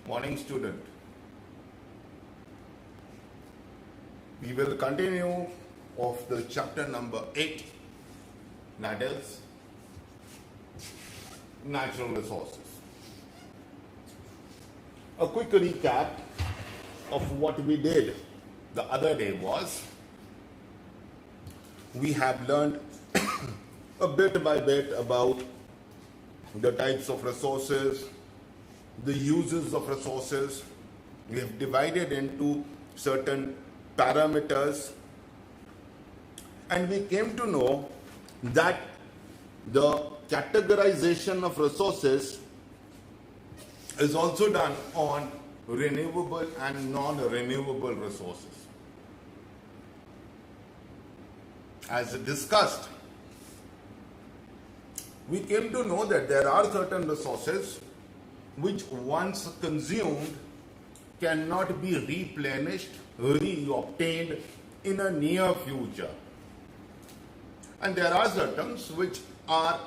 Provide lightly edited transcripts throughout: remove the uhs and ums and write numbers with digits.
Morning, student. We will continue of the chapter number 8, that is natural resources. A quick recap of what we did the other day was we have learned a bit by bit about the types of resources, the uses of resources. We have divided into certain parameters, and we came to know that the categorization of resources is also done on renewable and non-renewable resources. As discussed, we came to know that there are certain resources which once consumed cannot be replenished, re-obtained in a near future. And there are certain which are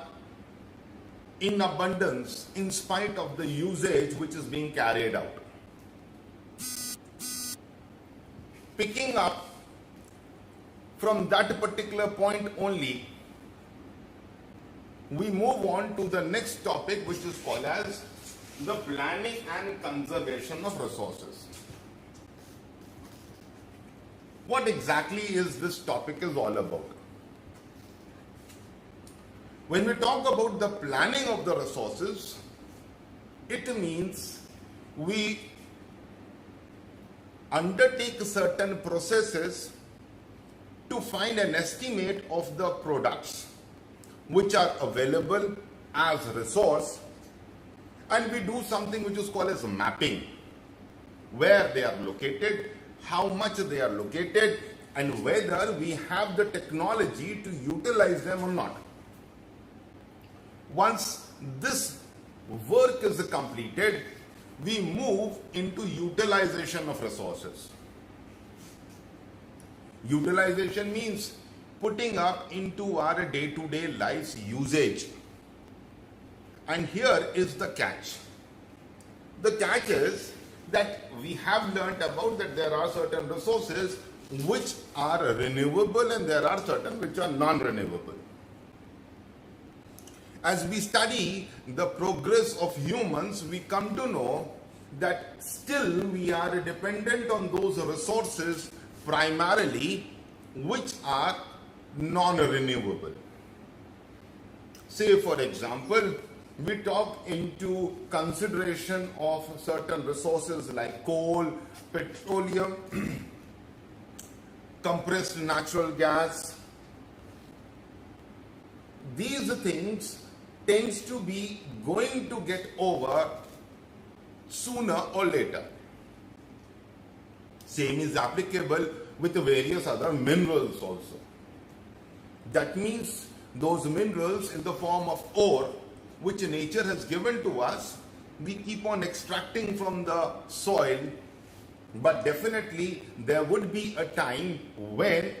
in abundance in spite of the usage which is being carried out. Picking up from that particular point only, we move on to the next topic, which is called as the planning and conservation of resources. What exactly is this topic is all about? When we talk about the planning of the resources, it means we undertake certain processes to find an estimate of the products which are available as resource, and we do something which is called as mapping, where they are located, how much they are located, and whether we have the technology to utilize them or not. Once this work is completed, we move into utilization of resources. Utilization means putting up into our day-to-day life's usage. And here is the catch. The catch is that we have learnt about that there are certain resources which are renewable and there are certain which are non-renewable. As we study the progress of humans, we come to know that still we are dependent on those resources primarily which are non-renewable. Say for example, we talk into consideration of certain resources like coal, petroleum, compressed natural gas. These things tends to be going to get over sooner or later. Same is applicable with various other minerals also. That means those minerals in the form of ore, which nature has given to us, we keep on extracting from the soil, but definitely there would be a time when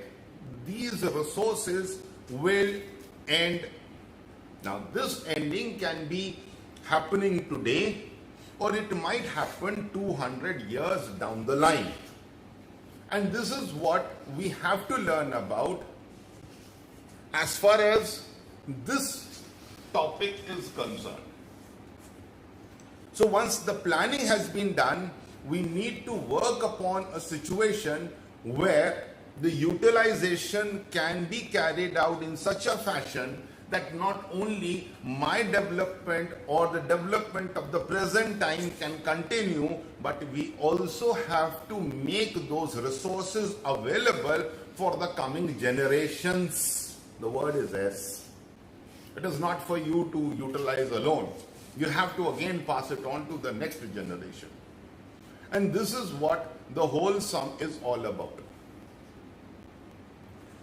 these resources will end. Now this ending can be happening today, or it might happen 200 years down the line. And this is what we have to learn about as far as this topic is concerned. So once the planning has been done, we need to work upon a situation where the utilization can be carried out in such a fashion that not only my development or the development of the present time can continue, but we also have to make those resources available for the coming generations. The word is S. It is not for you to utilize alone. You have to again pass it on to the next generation. And this is what the whole sum is all about.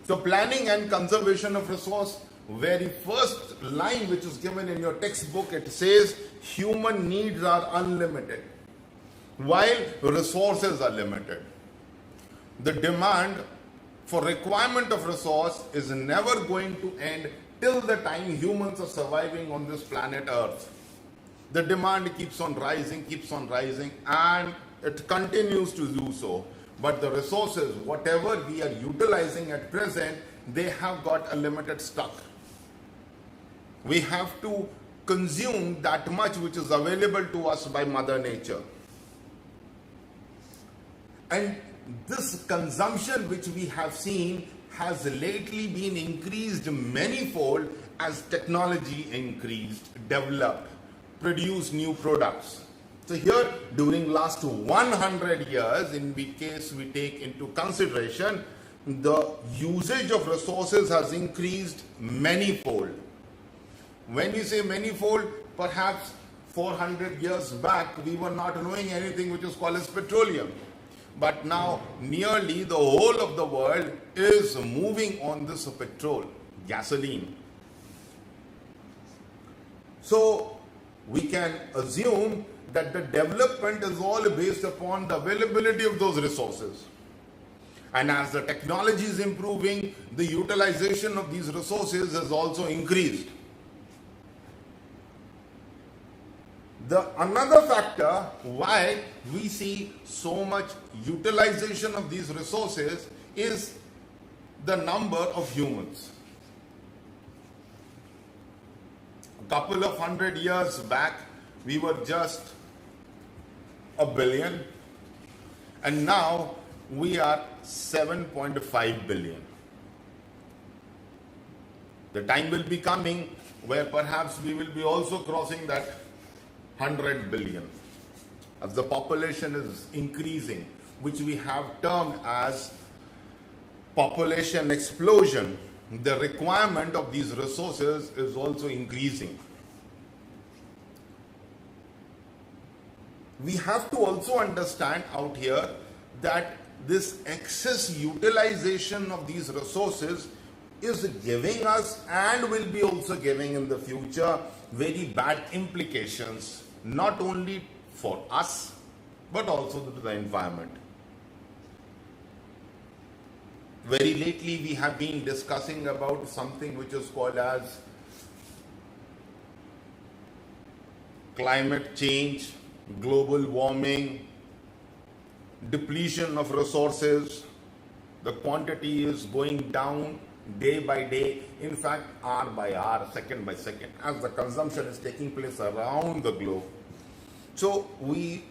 So planning and conservation of resource, very first line which is given in your textbook, it says human needs are unlimited while resources are limited. The demand for requirement of resource is never going to end till the time humans are surviving on this planet Earth. The demand keeps on rising, and it continues to do so. But the resources, whatever we are utilizing at present, they have got a limited stock. We have to consume that much which is available to us by Mother Nature. And this consumption which we have seen has lately been increased manifold as technology increased, developed, produced new products. So here, during last 100 years, in which case we take into consideration, the usage of resources has increased manifold. When we say manifold, perhaps 400 years back, we were not knowing anything which is called as petroleum. But now, nearly the whole of the world is moving on this petrol, gasoline. So, we can assume that the development is all based upon the availability of those resources. And as the technology is improving, the utilization of these resources has also increased. Another factor why we see so much utilization of these resources is the number of humans. A couple of 100 years back, we were just a billion, and now we are 7.5 billion. The time will be coming where perhaps we will be also crossing that 100 billion. As the population is increasing, which we have termed as population explosion, the requirement of these resources is also increasing. We have to also understand out here that this excess utilization of these resources is giving us, and will be also giving in the future, very bad implications, not only for us, but also to the environment. Very lately, we have been discussing about something which is called as climate change, global warming, depletion of resources. The quantity is going down day by day, in fact hour by hour, second by second, as the consumption is taking place around the globe. So we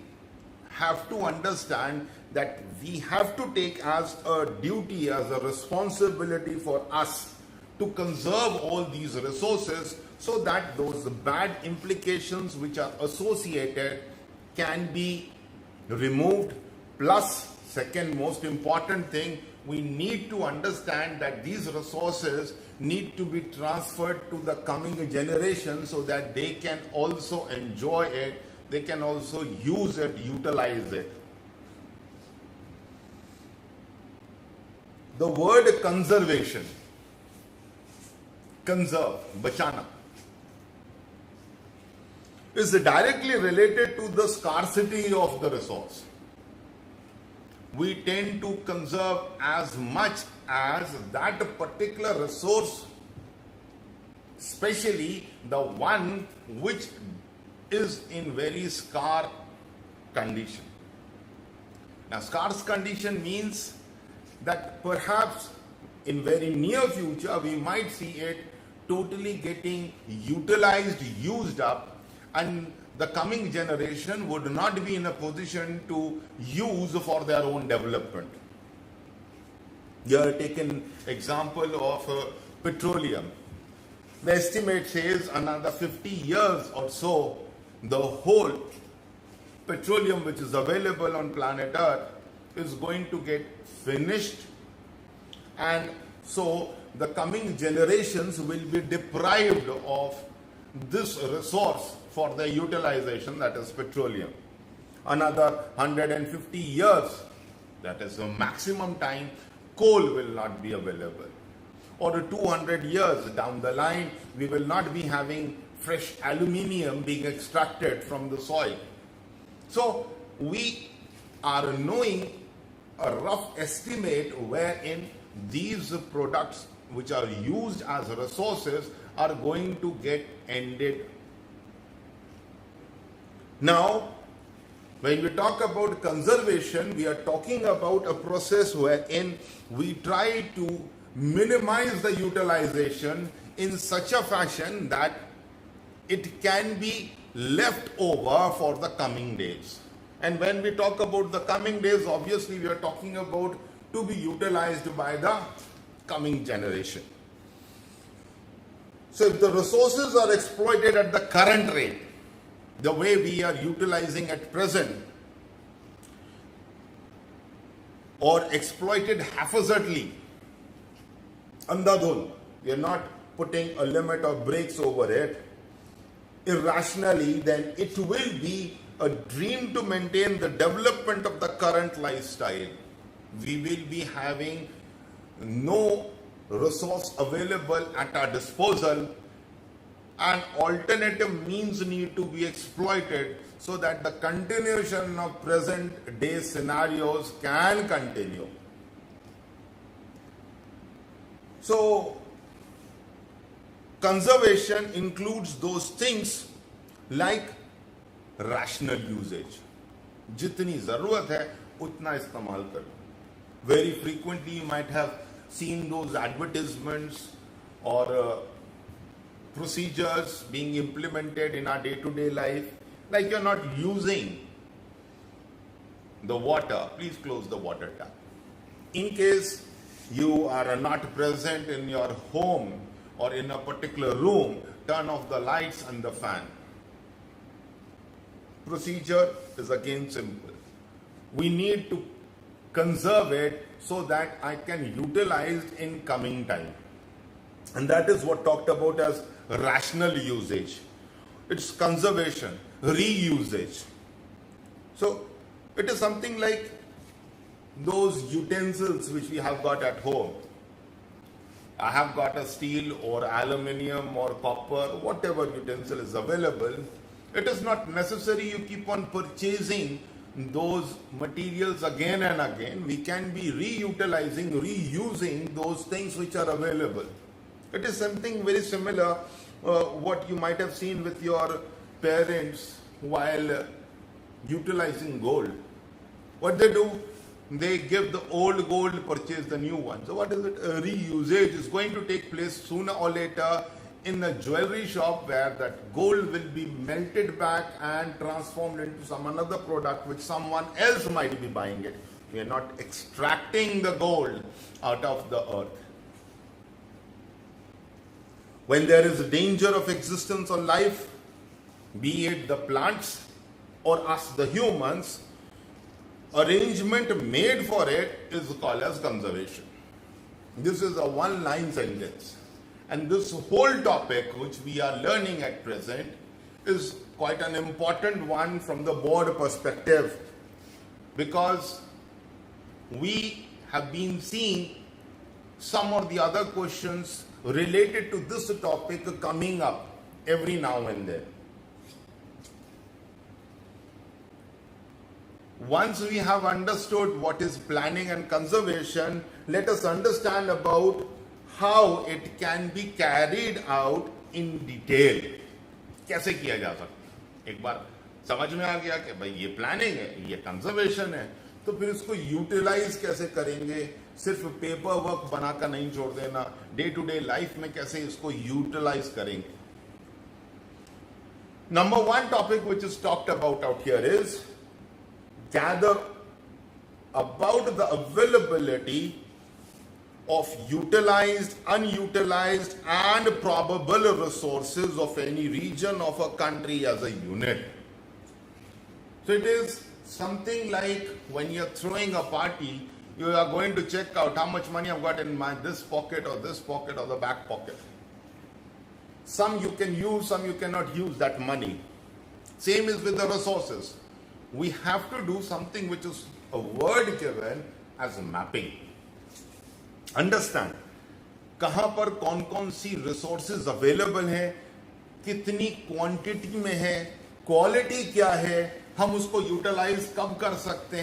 have to understand that we have to take as a duty, as a responsibility for us to conserve all these resources, so that those bad implications which are associated can be removed. Plus, second most important thing, we need to understand that these resources need to be transferred to the coming generation so that they can also enjoy it, they can also use it, utilize it. The word conservation, conserve, bachana, is directly related to the scarcity of the resource. We tend to conserve as much as that particular resource, especially the one which is in very scarce condition. Now, scarce condition means that perhaps in very near future we might see it totally getting utilized, used up, and the coming generation would not be in a position to use for their own development. Here take an example of petroleum. The estimate says another 50 years or so, the whole petroleum which is available on planet Earth is going to get finished, and so the coming generations will be deprived of this resource for their utilization, that is petroleum. Another 150 years, that is the maximum time, coal will not be available. Or 200 years down the line, we will not be having fresh aluminium being extracted from the soil. So we are knowing a rough estimate wherein these products which are used as resources are going to get ended. Now, when we talk about conservation, we are talking about a process wherein we try to minimize the utilization in such a fashion that it can be left over for the coming days. And when we talk about the coming days, obviously we are talking about to be utilized by the coming generation. So if the resources are exploited at the current rate, the way we are utilizing at present, or exploited haphazardly, andhadhun, we are not putting a limit or brakes over it, irrationally, then it will be a dream to maintain the development of the current lifestyle. We will be having no resource available at our disposal, and alternative means need to be exploited so that the continuation of present day scenarios can continue. So, conservation includes those things like rational usage. जितनी जरूरत है उतना इस्तेमाल करो. Very frequently you might have seen those advertisements or procedures being implemented in our day-to-day life, like you're not using the water, please close the water tap. In case you are not present in your home or in a particular room, turn off the lights and the fan. Procedure is again simple. We need to conserve it so that I can utilize in coming time. And that is what talked about as rational usage. It's conservation, reusage. So it is something like those utensils which we have got at home. I have got a steel or aluminium or copper, whatever utensil is available. It is not necessary you keep on purchasing those materials again and again. We can be reutilizing, reusing those things which are available. It is something very similar what you might have seen with your parents while utilizing gold. What they do, they give the old gold, purchase the new one. So what is it? Reusage is going to take place sooner or later in a jewelry shop where that gold will be melted back and transformed into some another product which someone else might be buying it. We are not extracting the gold out of the earth. When there is a danger of existence or life, be it the plants or us the humans, arrangement made for it is called as conservation. This is a one-line sentence. And this whole topic which we are learning at present is quite an important one from the board perspective, because we have been seeing some or the other questions related to this topic coming up every now and then. Once we have understood what is planning and conservation, let us understand about how it can be carried out in detail. कैसे किया जा सकता है? एक बार समझ में आ गया कि भाई ये प्लानिंग है, ये कंजर्वेशन है, तो फिर इसको यूटिलाइज कैसे करेंगे? सिर्फ पेपर वर्क बनाकर नहीं छोड़ देना, डे टू डे लाइफ में कैसे इसको यूटिलाइज करेंगे? Number one topic which is talked about out here is gather about the availability of utilized, unutilized and probable resources of any region of a country as a unit. So it is something like when you're throwing a party, you are going to check out how much money I've got in my this pocket or the back pocket. Some you can use, some you cannot use that money. Same is with the resources. We have to do something which is a word given as mapping. Understand कहां पर कौन कौन सी resources available हैं, कितनी quantity में है, quality क्या है, हम उसको यूटिलाइज कब कर सकते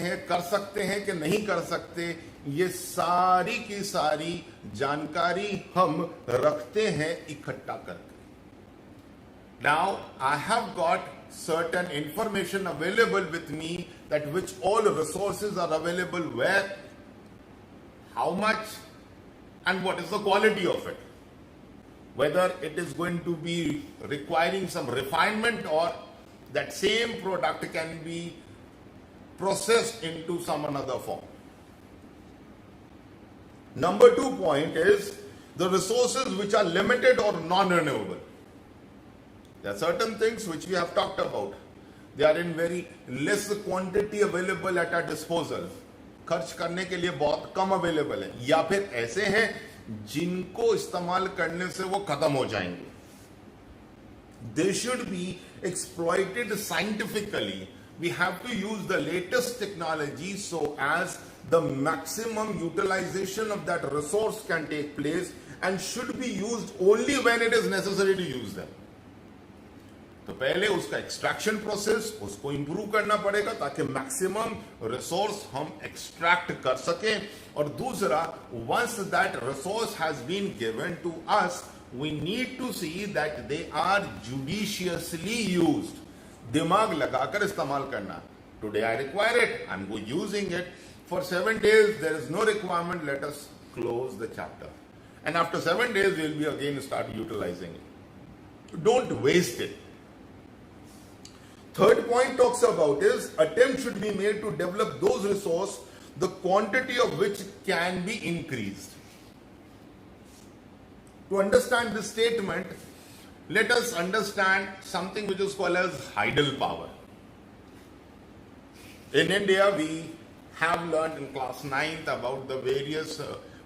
हैं कि नहीं कर सकते, ये सारी की सारी जानकारी हम रखते हैं इकट्ठा करके. Now I have got certain information available with me, that which all resources are available where, how much, and what is the quality of it. Whether it is going to be requiring some refinement, or that same product can be processed into some another form. Number 2 point is the resources which are limited or non-renewable. There are certain things which we have talked about. They are in very less quantity available at our disposal. खर्च करने के लिए बहुत कम available है, या फिर ऐसे हैं जिनको इस्तेमाल करने से वो खत्म हो जाएंगे. They should be exploited scientifically. We have to use the latest technology so as the maximum utilization of that resource can take place, and should be used only when it is necessary to use them. तो पहले उसका extraction process उसको improve करना पड़ेगा ताकि maximum resource हम extract कर सकें. और दूसरा, once that resource has been given to us, we need to see that they are judiciously used. दिमाग लगाकर इस्तेमाल करना. Today I require it, I am go using it. For 7 days there is no requirement, let us close the chapter, and after 7 days we will be again start utilising it. Don't waste it. Third point talks about is attempt should be made to develop those resources, the quantity of which can be increased. To understand this statement, let us understand something which is called as tidal power. In India, we have learned in class 9th about the various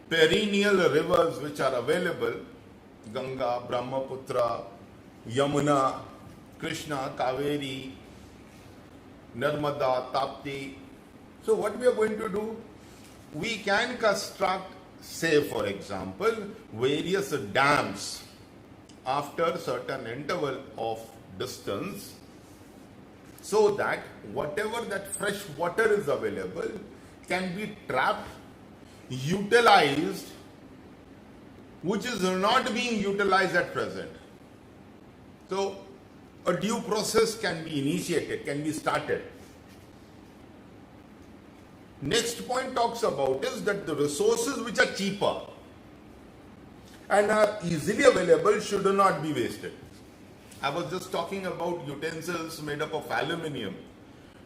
perennial rivers which are available: Ganga, Brahmaputra, Yamuna, Krishna, Kaveri, Narmada, Tapti. So what we are going to do, we can construct, say for example, various dams after certain interval of distance, so that whatever that fresh water is available can be trapped, utilized, which is not being utilized at present. So a due process can be initiated, can be started. Next point talks about is that the resources which are cheaper and are easily available should not be wasted. I was just talking about utensils made up of aluminium.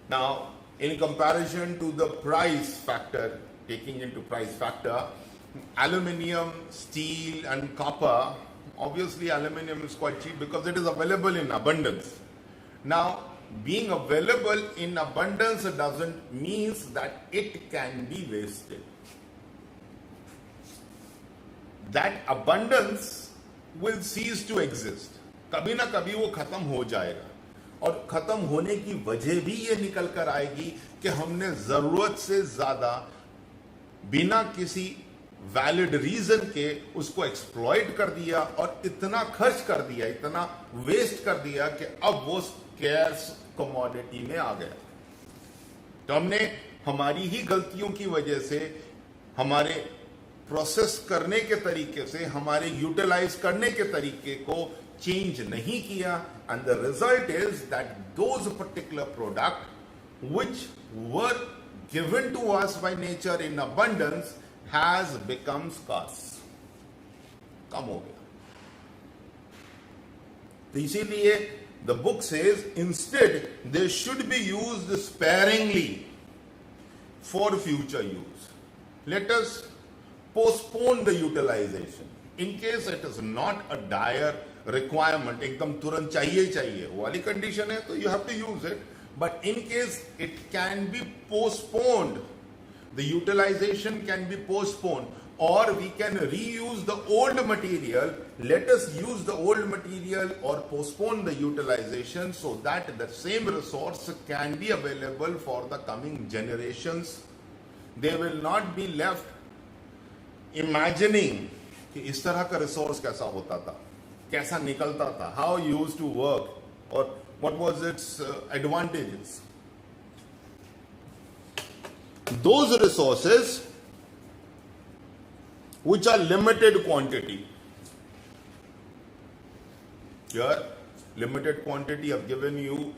Now, in comparison to the price factor, taking into price factor, aluminium, steel and copper, obviously aluminium is quite cheap because it is available in abundance. Now, being available in abundance doesn't mean that it can be wasted. That abundance will cease to exist. कभी ना कभी वो खत्म हो जाएगा, और खत्म होने की वजह भी ये निकल कर आएगी कि हमने जरूरत से ज्यादा बिना किसी वैलिड रीजन के उसको एक्सप्लॉइट कर दिया और इतना खर्च कर दिया, इतना वेस्ट कर दिया कि अब वो स्कैर्स कमोडिटी में आ गया. तो हमने हमारी ही गलतियों की वजह से, हमारे प्रोसेस करने के तरीके से, हमारे यूटिलाइज करने के तरीके को चेंज नहीं किया, and the result is that those particular product which were given to us by nature in abundance has become scarce. कम हो गया. तो इसीलिए the book says instead they should be used sparingly for future use. Let us postpone the utilization in case it is not a dire requirement. एकदम तुरंत चाहिए चाहिए वो वाली condition है तो you have to use it. But in case it can be postponed, the utilization can be postponed, or we can reuse the old material. Let us use the old material or postpone the utilization so that the same resource can be available for the coming generations. They will not be left imagining कि इस तरह का resource कैसा होता था, कैसा निकलता था, how it used to work, or what was its advantages. Those resources which are limited quantity. Here limited quantity. I've given you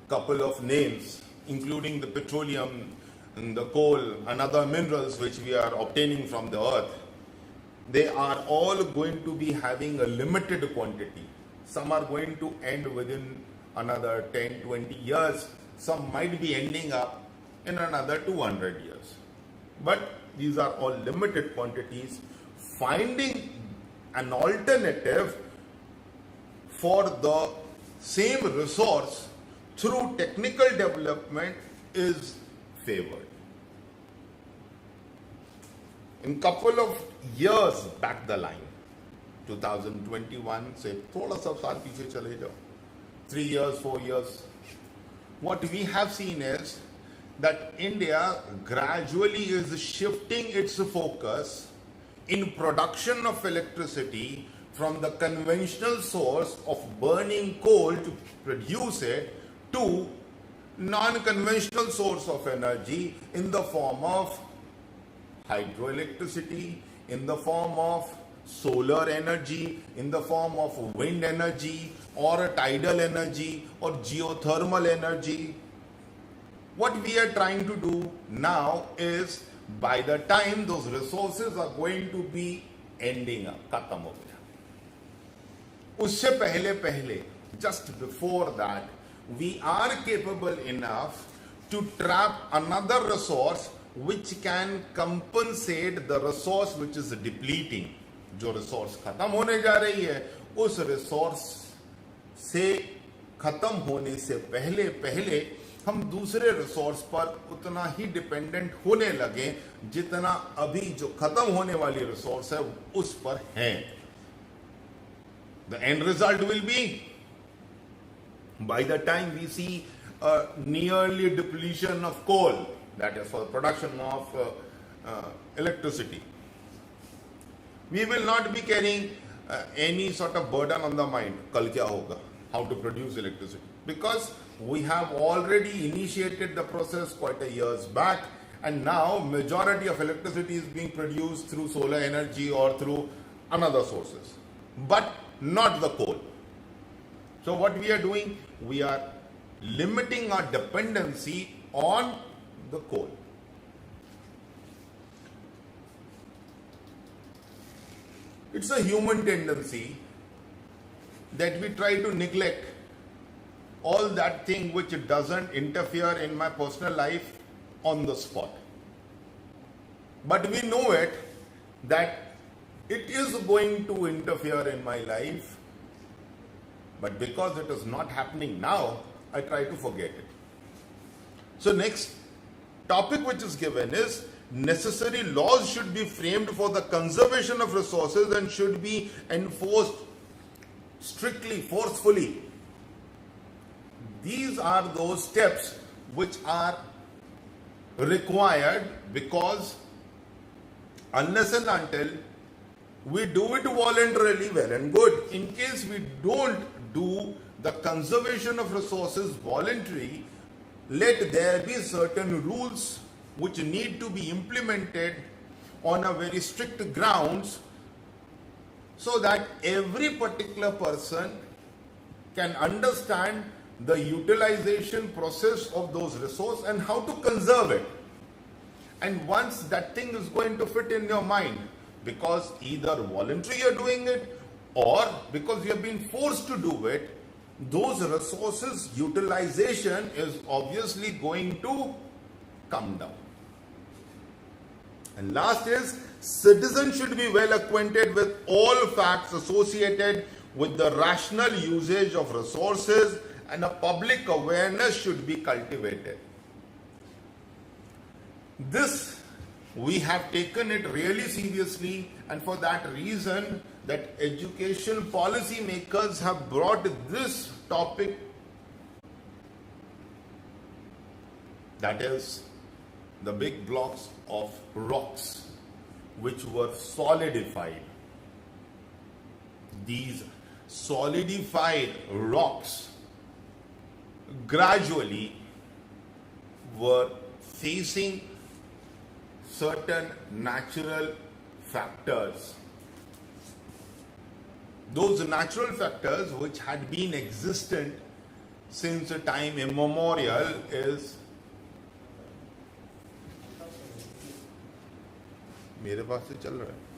couple of names, including the petroleum and the coal and other minerals which we are obtaining from the earth. They are all going to be having a limited quantity. Some are going to end within another 10, 20 years. Some might be ending up in another 200 years. But these are all limited quantities. Finding an alternative for the same resource through technical development is favored. In couple of years back the line, 2021 से थोड़ा सा साल पीछे चले जाओ, 3 years, 4 years, what we have seen is that India gradually is shifting its focus in production of electricity from the conventional source of burning coal to produce it to non-conventional source of energy in the form of hydroelectricity, in the form of solar energy, in the form of wind energy or tidal energy or geothermal energy. What we are trying to do now is, by the time those resources are going to be ending up, खत्म हो गया, उससे पहले, just before that, we are capable enough to trap another resource which can compensate the resource which is depleting. जो resource खत्म होने जा रही है, उस resource से खत्म होने से पहले हम दूसरे रिसोर्स पर उतना ही डिपेंडेंट होने लगे जितना अभी जो खत्म होने वाली रिसोर्स है उस पर है. The end result will be, by the time we see a nearly depletion of coal, that is for the production of electricity, we will not be carrying any sort of burden on the mind. Kal kya hoga? How to produce electricity? Because we have already initiated the process quite a years back, and now majority of electricity is being produced through solar energy or through another sources, but not the coal. So what we are doing, we are limiting our dependency on the coal. It's a human tendency that we try to neglect all that thing which doesn't interfere in my personal life on the spot. But we know it, that it is going to interfere in my life, but because it is not happening now, I try to forget it. So next topic which is given is, necessary laws should be framed for the conservation of resources and should be enforced strictly, forcefully. These are those steps which are required, because unless and until we do it voluntarily, well and good. In case we don't do the conservation of resources voluntary, let there be certain rules which need to be implemented on a very strict grounds, so that every particular person can understand the utilization process of those resources and how to conserve it. And once that thing is going to fit in your mind, because either voluntarily you're doing it or because you have been forced to do it, those resources utilization is obviously going to come down. And last is, citizens should be well acquainted with all facts associated with the rational usage of resources, and a public awareness should be cultivated. This, we have taken it really seriously, and for that reason, that education policy makers have brought this topic, that is the big blocks of rocks which were solidified. These solidified rocks gradually were facing certain natural factors those natural factors which had been existent since a time immemorial is मेरे पास से चल रहा है